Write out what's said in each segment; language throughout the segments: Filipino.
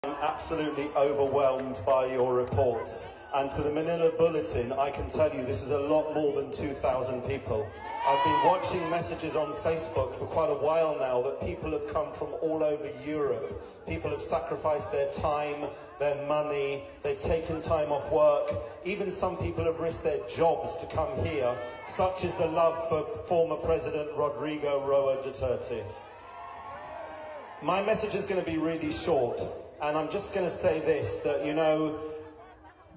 I'm absolutely overwhelmed by your reports. And to the Manila Bulletin, I can tell you this is a lot more than 2,000 people. I've been watching messages on Facebook for quite a while now that people have come from all over Europe. People have sacrificed their time, their money, they've taken time off work. Even some people have risked their jobs to come here. Such is the love for former President Rodrigo Roa Duterte. My message is going to be really short, and I'm just going to say this, that, you know,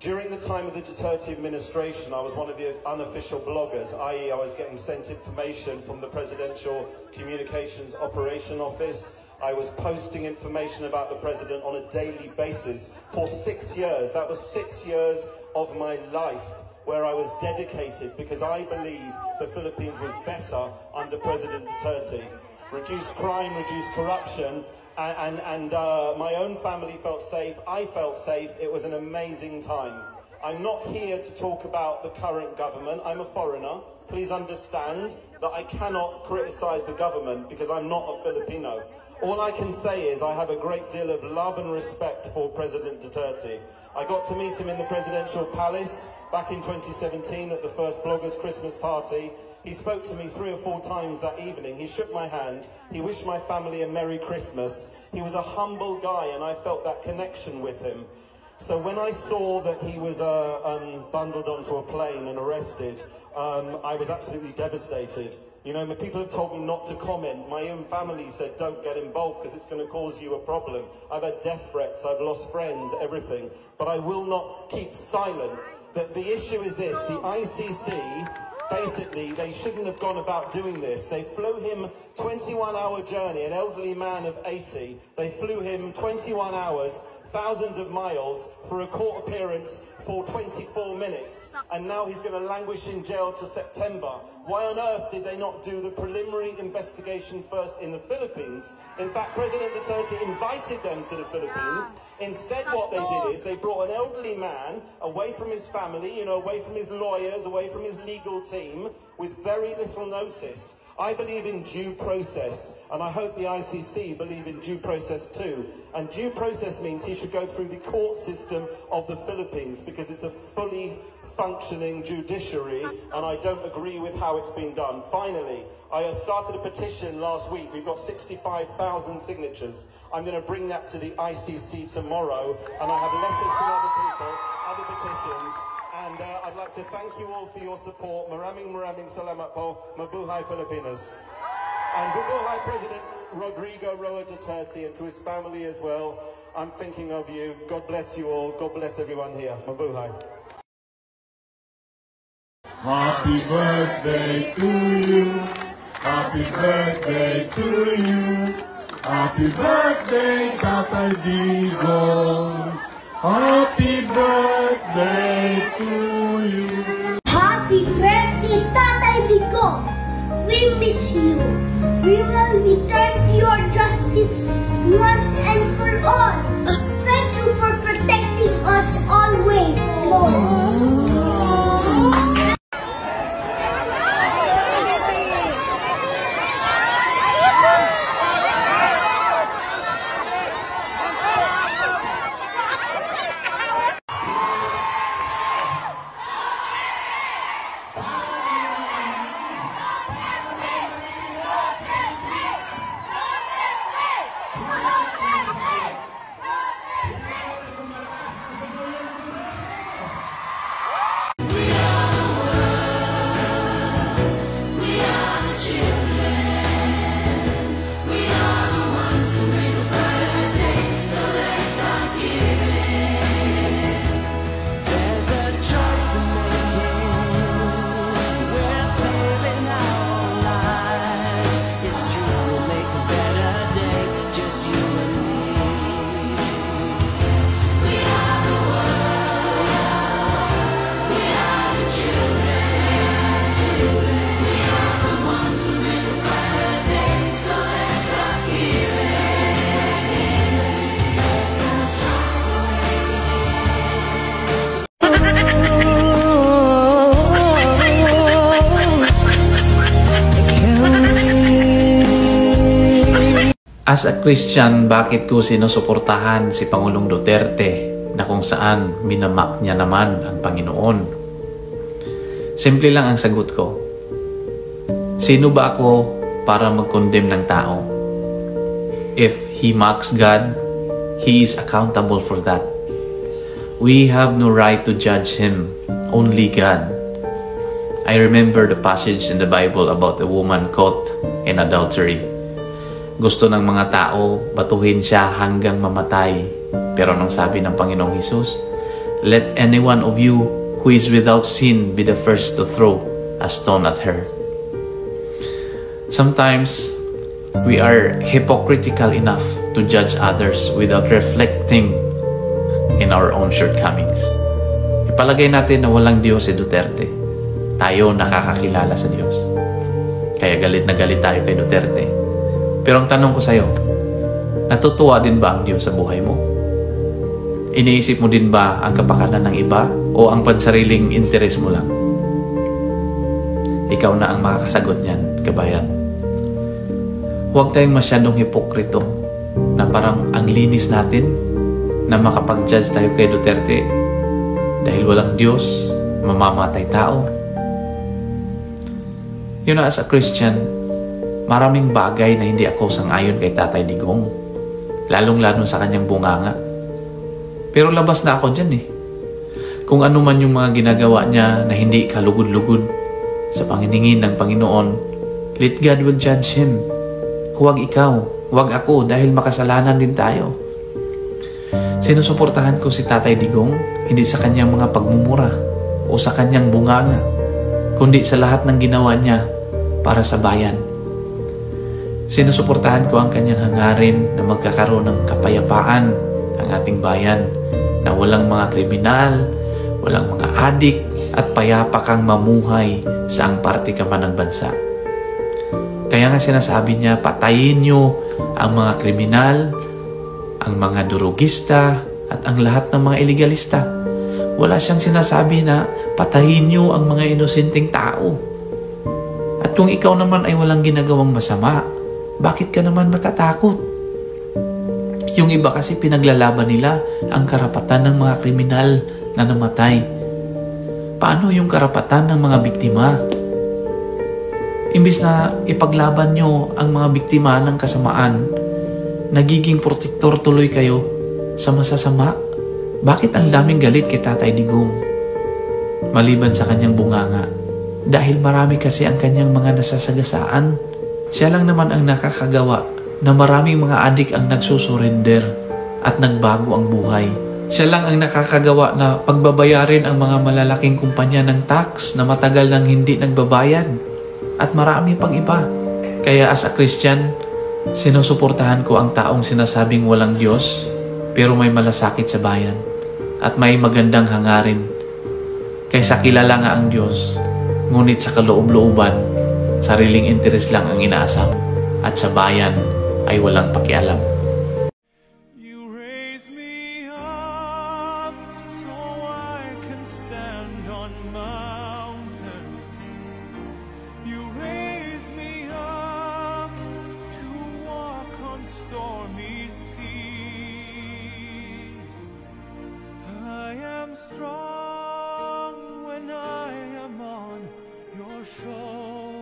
during the time of the Duterte administration, I was one of the unofficial bloggers, i.e. I was getting sent information from the Presidential Communications Operation Office. I was posting information about the President on a daily basis for 6 years. That was 6 years of my life where I was dedicated because I believe the Philippines was better under President Duterte. Reduced crime, reduced corruption, and my own family felt safe, I felt safe. It was an amazing time. I'm not here to talk about the current government. I'm a foreigner. Please understand that I cannot criticize the government because I'm not a Filipino. All I can say is I have a great deal of love and respect for President Duterte. I got to meet him in the presidential palace back in 2017 at the first Bloggers Christmas party. He spoke to me 3 or 4 times that evening. He shook my hand. He wished my family a Merry Christmas. He was a humble guy, and I felt that connection with him. So when I saw that he was bundled onto a plane and arrested, I was absolutely devastated. You know, people have told me not to comment. My own family said, don't get involved because it's going to cause you a problem. I've had death threats, I've lost friends, everything. But I will not keep silent. The issue is this, the ICC... Basically, they shouldn't have gone about doing this. They flew him 21-hour journey, an elderly man of 80. They flew him 21 hours, thousands of miles, for a court appearance for 24 minutes. And now he's going to languish in jail to September. Why on earth did they not do the preliminary investigation first in the Philippines? In fact, President Duterte invited them to the Philippines. Instead, what they did is they brought an elderly man away from his family, you know, away from his lawyers, away from his legal team, with very little notice. I believe in due process, and I hope the ICC believe in due process too. And due process means he should go through the court system of the Philippines because it's a fully functioning judiciary, and I don't agree with how it's been done. Finally, I started a petition last week. We've got 65,000 signatures. I'm going to bring that to the ICC tomorrow, and I have letters from other people, other petitions. And I'd like to thank you all for your support. Maraming salamat po. Mabuhay Pilipinas. And mabuhay President Rodrigo Roa Duterte, and to his family as well. I'm thinking of you. God bless you all. God bless everyone here. Mabuhay. Happy birthday to you. Happy birthday to you. Happy birthday, Tatay Digong. Happy birthday to you. Happy birthday, Tatay Digong. We miss you. We will return your justice once and for all. Thank you for protecting us always, Lord. As a Christian, bakit ko sinusuportahan si Pangulong Duterte na kung saan minamak niya naman ang Panginoon? Simple lang ang sagot ko. Sino ba ako para mag-condemn ng tao? If he mocks God, he is accountable for that. We have no right to judge him, only God. I remember the passage in the Bible about a woman caught in adultery. Gusto ng mga tao batuhin siya hanggang mamatay. Pero nung sabi ng Panginoong Hesus, "Let any one of you who is without sin be the first to throw a stone at her." Sometimes, we are hypocritical enough to judge others without reflecting in our own shortcomings. Ipalagay natin na walang Diyos si Duterte. Tayo nakakakilala sa Diyos. Kaya galit na galit tayo kay Duterte. Pero ang tanong ko sa'yo, natutuwa din ba ang Diyos sa buhay mo? Iniisip mo din ba ang kapakanan ng iba o ang pansariling interes mo lang? Ikaw na ang makakasagot niyan, kabayan. Huwag tayong masyadong hipokrito na parang ang linis natin na makapag-judge tayo kay Duterte dahil walang Diyos, mamamatay tao. You know, as a Christian, maraming bagay na hindi ako sang-ayon kay Tatay Digong, lalong-lalo sa kanyang bunganga. Pero labas na ako dyan eh. Kung ano man yung mga ginagawa niya na hindi kalugod-lugod sa panginingin ng Panginoon, let God will judge him. Huwag ikaw, huwag ako dahil makasalanan din tayo. Sinusuportahan ko si Tatay Digong hindi sa kanyang mga pagmumura o sa kanyang bunganga, kundi sa lahat ng ginawa niya para sa bayan. Sinusuportahan ko ang kanyang hangarin na magkakaroon ng kapayapaan ang ating bayan, na walang mga kriminal, walang mga adik, at payapa kang mamuhay sa ang parte ka man ng bansa. Kaya nga sinasabi niya, patayin niyo ang mga kriminal, ang mga durugista, at ang lahat ng mga iligalista. Wala siyang sinasabi na patayin niyo ang mga inosenteng tao. At kung ikaw naman ay walang ginagawang masama, bakit ka naman matatakot? Yung iba kasi pinaglalaban nila ang karapatan ng mga kriminal na namatay. Paano yung karapatan ng mga biktima? Imbis na ipaglaban nyo ang mga biktima ng kasamaan, nagiging protektor tuloy kayo sa masasama. Bakit ang daming galit kay Tatay Digong? Maliban sa kanyang bunganga, dahil marami kasi ang kanyang mga nasasagasaan. Siya lang naman ang nakakagawa na maraming mga adik ang nagsusurrender at nagbago ang buhay. Siya lang ang nakakagawa na pagbabayarin ang mga malalaking kumpanya ng tax na matagal nang hindi nagbabayad. At marami pang iba. Kaya as a Christian, sinusuportahan ko ang taong sinasabing walang Diyos pero may malasakit sa bayan at may magandang hangarin. Kaysa kilala nga ang Diyos, ngunit sa kaloob-looban, sariling interes lang ang inaasam at sa bayan ay walang pakialam. You raise me up so I can stand on mountains. You raise me up to walk on stormy seas. I am strong when I am on your shoulders.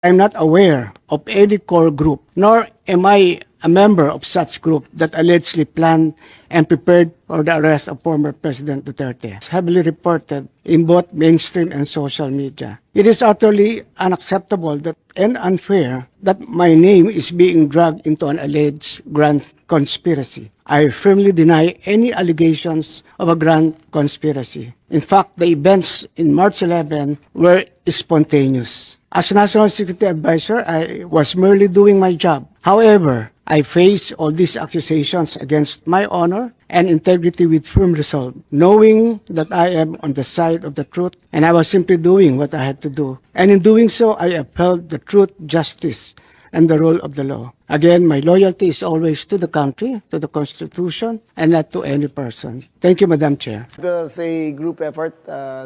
I'm not aware of any core group, nor am I a member of such group that allegedly planned and prepared for the arrest of former President Duterte. It's heavily reported in both mainstream and social media. It is utterly unacceptable and unfair that my name is being dragged into an alleged grand conspiracy. I firmly deny any allegations of a grand conspiracy. In fact, the events in March 11 were spontaneous. As National Security Advisor, I was merely doing my job. However, I face all these accusations against my honor and integrity with firm resolve, knowing that I am on the side of the truth and I was simply doing what I had to do. And in doing so, I upheld the truth, justice, and the rule of the law. Again, my loyalty is always to the country, to the Constitution, and not to any person. Thank you, Madam Chair. It was a group effort.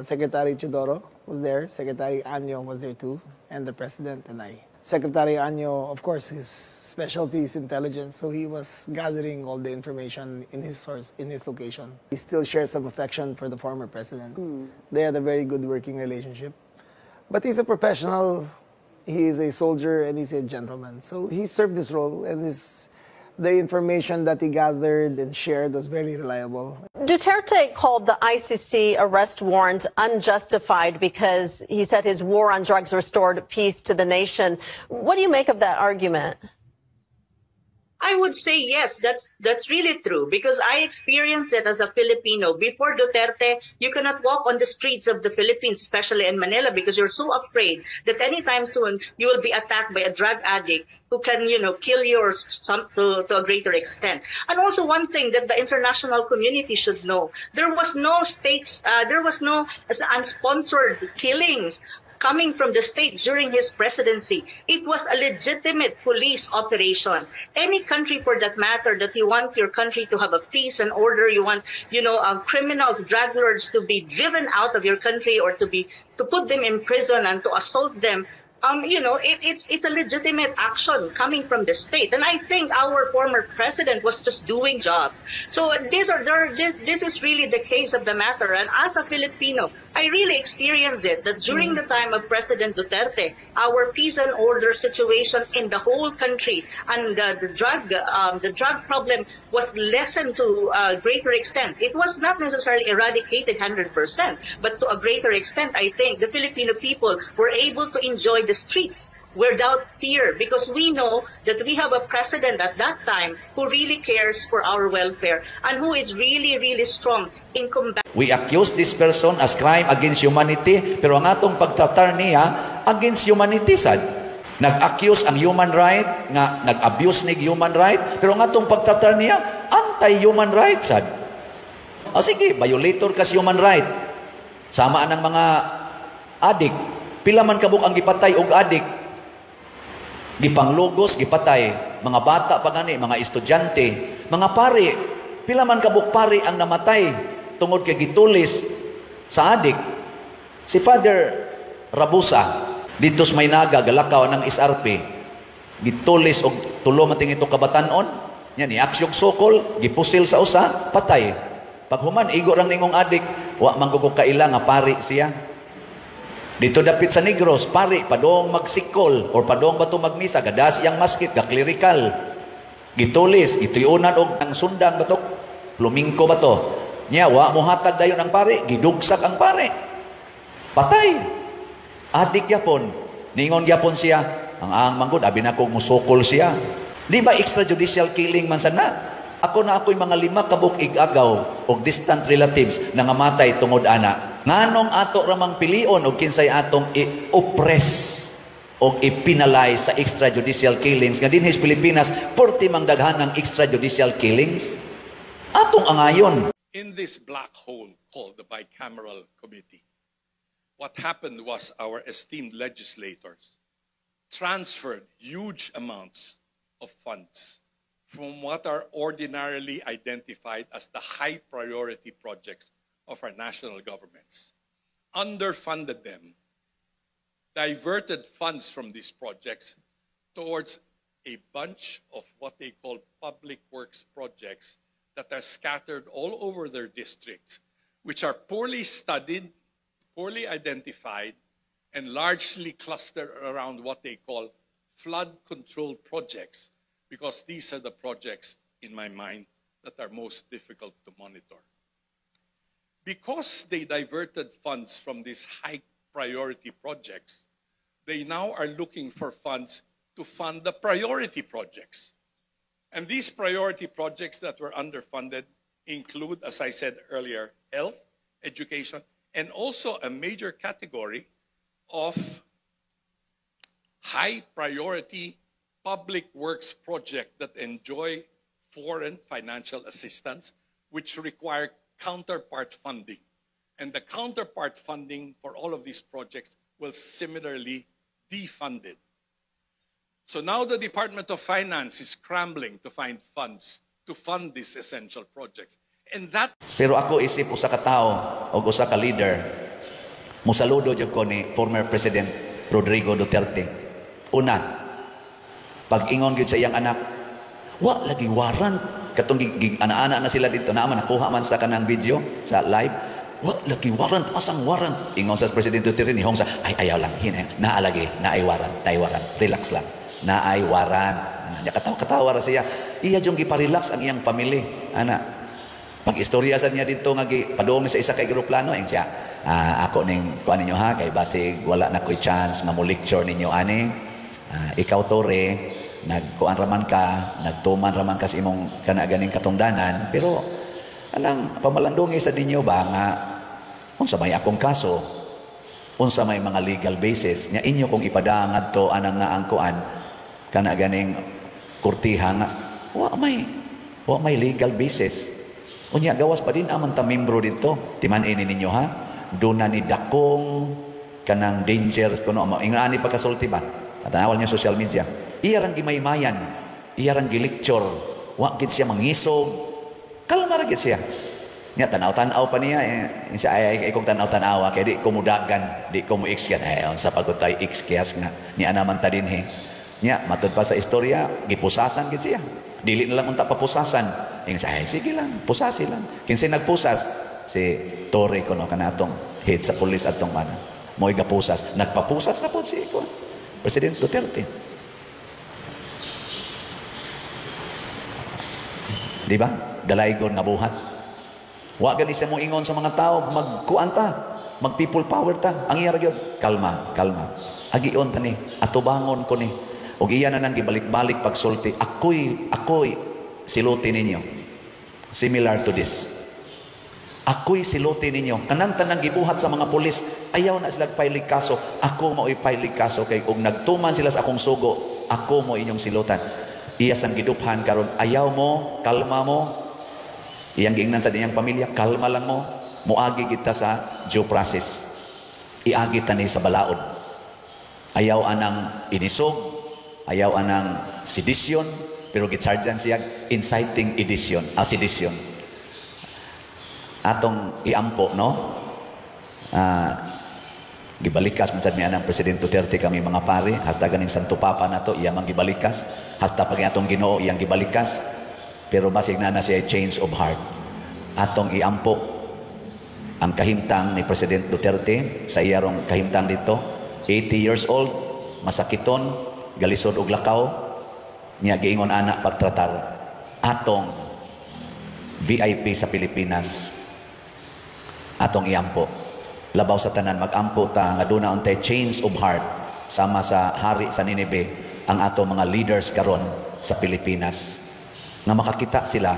Secretary Chidoro was there, Secretary Anyo was there too, and the President and I. Secretary Anyo, of course, his specialty is intelligence, so he was gathering all the information in his source, in his location. He still shares some affection for the former President. They had a very good working relationship. But he's a professional, he is a soldier, and he's a gentleman. So he served this role, and the information that he gathered and shared was very reliable. Duterte called the ICC arrest warrant unjustified because he said his war on drugs restored peace to the nation. What do you make of that argument? I would say yes, that's really true, because I experienced it as a Filipino. Before Duterte, you cannot walk on the streets of the Philippines, especially in Manila, because you're so afraid that anytime soon you will be attacked by a drug addict who can, kill you or to a greater extent. And also one thing that the international community should know, there was no unsponsored killings coming from the state during his presidency. It was a legitimate police operation. Any country for that matter that you want your country to have a peace and order, you want, criminals, drug lords to be driven out of your country or to put them in prison and to assault them, it's a legitimate action coming from the state. And I think our former president was just doing job. So this is really the case of the matter. And as a Filipino, I really experienced it, that during the time of President Duterte, our peace and order situation in the whole country and the drug problem was lessened to a greater extent. It was not necessarily eradicated 100%, but to a greater extent, I think the Filipino people were able to enjoy the streets without fear, because we know that we have a president at that time who really cares for our welfare and who is really, really strong in combat. We accuse this person as crime against humanity, pero ang atong pagtratar niya against humanity sad. Nag-accuse ang human right, nga nag-abuse ni human right, pero ang atong pagtratar niya anti-human right sad. O sige, violator ka sa human right. Sama ang mga adik. Pila man kabuk ang gipatay og adik. Gipanglugos, gipatay, mga bata pa gani, mga estudyante, mga pari, pila man kabuk pari ang namatay tungod kay gitulis sa adik. Si Father Rabusa, dito sa Maynaga, galakaw ng SRP, gitulis og tulo mating ito kabatanon, yan, i-aksyog sokol, gipusil sa usa, patay. Pag human, igo rang ningong adik, wa manggugog kaila nga pari siya. Dito dapit sa Negros, pari, padong magsikol, or padong bato magmisa, gadas iyang maskit, gaklirikal. Gitulis, gituyunan og ang sundang batok, plumingko bato. Nya, wa mo hatag dayon ang pari, gidugsak ang pari. Patay. Adik yapon. Ningon yapon siya, ang manggod, abi na kong musukol siya. Di ba extrajudicial killing man sana? Ako na ako'y mga 5 kabuk igagaw og distant relatives na ngamatay tungod ana. Nganong ato ramang pilion og kinsay atong i-oppress og i-penalize sa extrajudicial killings nga dinhi sa Pilipinas, porti mang daghan ng extrajudicial killings? Atong angayon. In this black hole called the Bicameral Committee, what happened was our esteemed legislators transferred huge amounts of funds from what are ordinarily identified as the high priority projects of our national governments, underfunded them, diverted funds from these projects towards a bunch of what they call public works projects that are scattered all over their districts, which are poorly studied, poorly identified, and largely clustered around what they call flood control projects, because these are the projects, in my mind, that are most difficult to monitor. Because they diverted funds from these high priority projects, they now are looking for funds to fund the priority projects. And these priority projects that were underfunded include, as I said earlier, health, education, and also a major category of high priority public works project that enjoy foreign financial assistance, which require counterpart funding. And the counterpart funding for all of these projects will similarly defunded. So now the Department of Finance is scrambling to find funds to fund these essential projects. And that... Pero ako isip usa ka tao o usa ka leader, musaludo jud ko ni former President Rodrigo Duterte. Una, pag-ingon gyud sa iyang anak, wa lagi warrant. Katong ana-ana na sila dito, naaman nakuha man sa kanang video sa live. Wa lagi warrant, asang warrant. Ingon sa President Duterte ni Hong sa ay ayaw lang hina. Naalagi, naay warrant, relax lang. Naay warrant. Nya katawa ra siya. Iya jung giparelax ang iyang family. Ana, pag-istorya sa niya dito nga padung sa isa ka eroplano ing siya. Ako ning kuan ninyo ha kay basig wala na koy chance nga mo lecture ninyo ani. Ikaw tore nagkuan raman ka, nagtuman raman ka sa imong kana ganing katungdanan, pero anang pamalandungi sa dinyo ba nga unsa may akong kaso, unsa may mga legal basis nya inyo kung ipadaan adto anang nga ang kuan kana ganing kurtiha nga wa may legal basis. Unya gawas pa din aman ta membro dito. Timan-ini ninyo ha. Duna ni dakong kanang danger kuno ingani pagkasulti ba. At awal niya social media. Iya rang gimaymayan, iya rang gilecture. Wa gid siya mangisog. Kalma ra gid siya. Nya tanaw-tanaw pa niya siya ay kog tanaw-tanaw kay di ko mudagan, di ko mo iksyan unsa pagod tay ikskiyas nga ni ana man ta dinhi. Nya matud pa sa istorya, gipusasan gid siya. Dili na lang unta papusasan. Ingon siya, sige lang, pusasi lang. Kinsay nagpusas? Si Torre kuno kanatong head sa pulis atong mana. Mo'y gapusas. Nagpapusas na po si President Duterte. Di ba? Dalaygon na buhat. Wa gani siya mong ingon sa mga tao, magkuan ta, mag people power ta. Ang iya ra gyud, kalma. Agion ta ni, atubangon ko ni. Og iya na nang gibalik-balik pagsulti. Ako'y siluti ninyo. Similar to this. Ako'y siluti ninyo. Kanang tanang gibuhat sa mga pulis, ayaw na sila pailig kaso. Ako mo ipailig kaso kay kung nagtuman sila sa akong sugo, ako mo inyong silutan. Iya sang giduphan karon, ayaw mo, kalma mo. Iyang giingnan sa diyang pamilya, kalma lang mo. Muagi kita sa due process. Iagi tani sa balaod. Ayaw anang inisog, ayaw anang sedisyon, pero gichargean siya inciting sedition. Atong iampo, no? Gibalikas man sad mi anang President Duterte kami mga pare, hasta ganing Santo Papa nato iya man gibalikas, hasta pag atong Ginoo iyang gibalikas. Pero basig na siya change of heart. Atong iampo ang kahimtang ni President Duterte sa iyarong kahimtang dito, 80 years old, masakiton, galisod og lakaw, niya giingon anak pagtratar atong VIP sa Pilipinas. Atong iampo. Labaw sa tanan mag-ampo ta nga duna untay change of heart sama sa hari sa Ninibe ang atong mga leaders karon sa Pilipinas. Nga makakita sila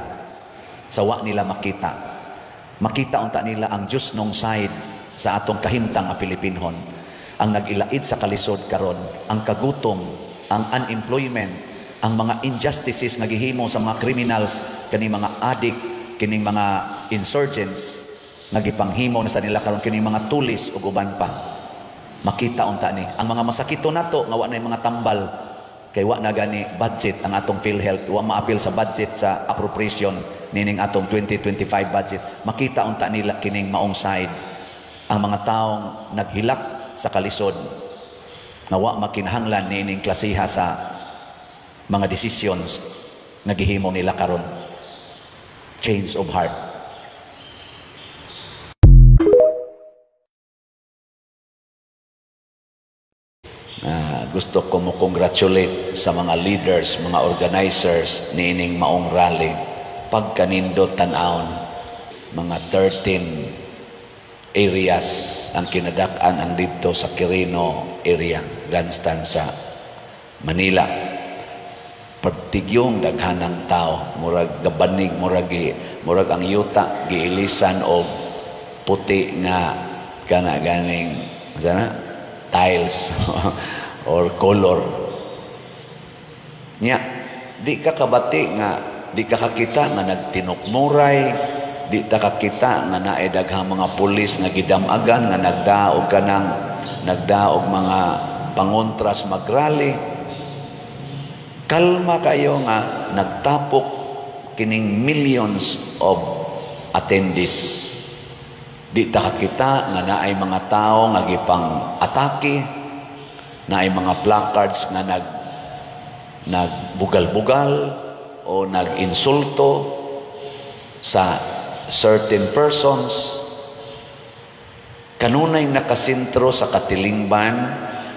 sa wa nila makita. Makita unta nila ang Diyos nung side sa atong kahimtang nga Pilipinhon. Ang nag-ilaid sa kalisod karon, ang kagutom, ang unemployment, ang mga injustices nga gihimo sa mga criminals, kini mga addict, kining mga insurgents nga gipanghimo na sa nila karon kining mga tulis ug uban pa. Makita unta ni ang mga masakito nato nga wa na mga tambal kay wa na gani budget ang atong PhilHealth, wa maapil sa budget sa appropriation nining atong 2025 budget. Makita unta nila kining maong side ang mga taong naghilak sa kalisod na wa makinahanglan nining klasiha sa mga decisions nga gihimo nila karon. Change of heart. Gusto ko mo congratulate sa mga leaders, mga organizers niining maong rally. Pagkanindot tan-aon, mga 13 areas ang kinadak-an ang dito sa Quirino area, Grandstand sa Manila. Partigyong daghanang tao, murag gabanig, murag ang yuta giilisan og puti nga kana ganing tiles. or color. Nya, di ka kabati nga, di ka kakita nga nagtinukmuray, di ta kakita nga naay daghang mga pulis nga gidamagan nga nagdaog mga pangontras magrally. Kalma kayo nga nagtapok kining millions of attendees. Di ta kakita nga naay mga tao nga gipang atake, naay mga placards nga nagbugal-bugal o nag-insulto sa certain persons. Kanunay nakasintro sa katilingban,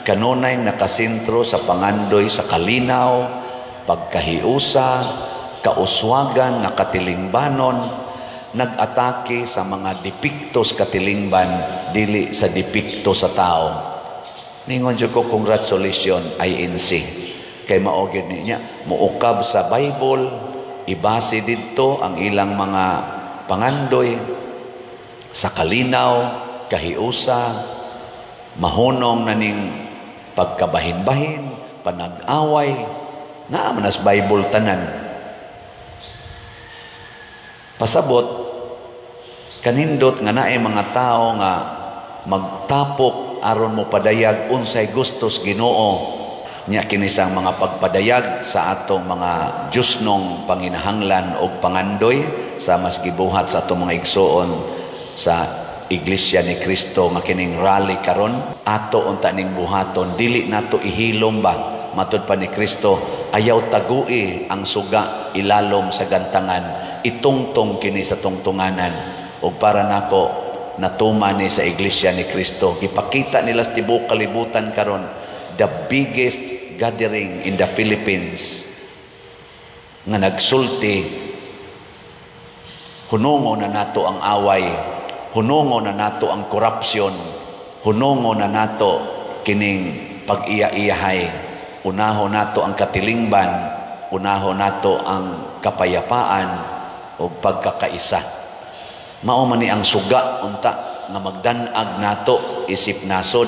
kanunay nakasintro sa pangandoy sa kalinaw, pagkahiusa, kauswagan na katilingbanon, nag-atake sa mga depiktos katilingban, dili sa depikto sa tao. Ningon dyan ko, congratulations, INC. Kay maogid niya, muukab sa Bible, ibase dito ang ilang mga pangandoy sa kalinaw, kahiusa, mahunong na ning pagkabahin-bahin, panag-away, naaman as Bible tanan. Pasabot, kanindot nga naay mga tao nga magtapok aron mo padayag unsay gustos Ginoo. Nya kinisang mga pagpadayag sa atong mga Diyosnong panginahanglan o pangandoy sa mas gibuhat sa atong mga igsoon sa Iglesia ni Cristo nga kining rally karon, ato unta ning buhaton, dili nato ihilom ba matud pa ni Cristo, ayaw tagui ang suga ilalom sa gantangan, itungtong kini sa tungtunganan. O para nako natuman ni sa Iglesia ni Cristo, gipakita nila sa tibuok kalibutan karon the biggest gathering in the Philippines nga nagsulti. Hunungo na nato ang away, hunungo na nato ang korupsyon, hunungo na nato kining pag-iya-iyahay, unaho nato ang katilingban, unaho nato ang kapayapaan o pagkakaisa. Mao man ni ang suga unta nga magdanag nato isip nasod,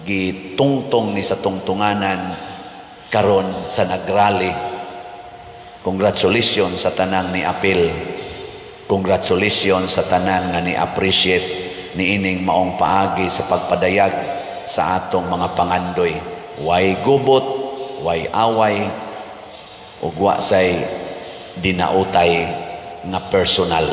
gitungtong ni sa tungtunganan karon sa nagrally. Congratulations sa tanang ni apil. Congratulations sa tanan nga ni appreciate ni ining maong paagi sa pagpadayag sa atong mga pangandoy. Way gubot, way away, ug wa say dinautay nga personal.